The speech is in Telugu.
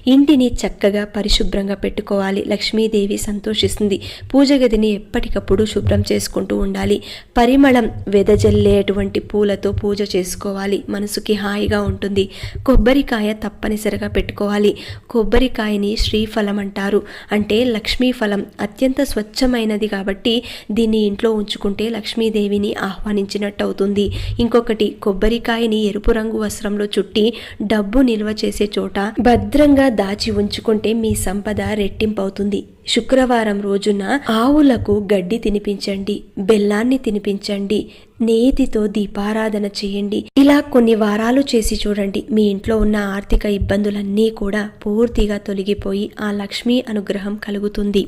ఇంటిని చక్కగా పరిశుభ్రంగా పెట్టుకోవాలి. లక్ష్మీదేవి సంతోషిస్తుంది. పూజ గదిని ఎప్పటికప్పుడు శుభ్రం చేసుకుంటూ ఉండాలి. పరిమళం వెదజల్లేటువంటి పూలతో పూజ చేసుకోవాలి. మనసుకి హాయిగా ఉంటుంది. కొబ్బరికాయ తప్పనిసరిగా పెట్టుకోవాలి. కొబ్బరికాయని శ్రీఫలం అంటారు. అంటే లక్ష్మీ ఫలం అత్యంత స్వచ్ఛమైనది కాబట్టి దీన్ని ఇంట్లో ఉంచుకుంటే లక్ష్మీదేవిని ఆహ్వానించినట్టు అవుతుంది. ఇంకొకటి, కొబ్బరికాయని ఎరుపు రంగు వస్త్రంలో చుట్టి డబ్బు నిల్వ చేసే చోట భద్రంగా దాచి ఉంచుకుంటే మీ సంపద రెట్టింపవుతుంది. శుక్రవారం రోజున ఆవులకు గడ్డి తినిపించండి, బెల్లాన్ని తినిపించండి, నేతితో దీపారాధన చేయండి. ఇలా కొన్ని వారాలు చేసి చూడండి. మీ ఇంట్లో ఉన్న ఆర్థిక ఇబ్బందులన్నీ కూడా పూర్తిగా తొలగిపోయి ఆ లక్ష్మీ అనుగ్రహం కలుగుతుంది.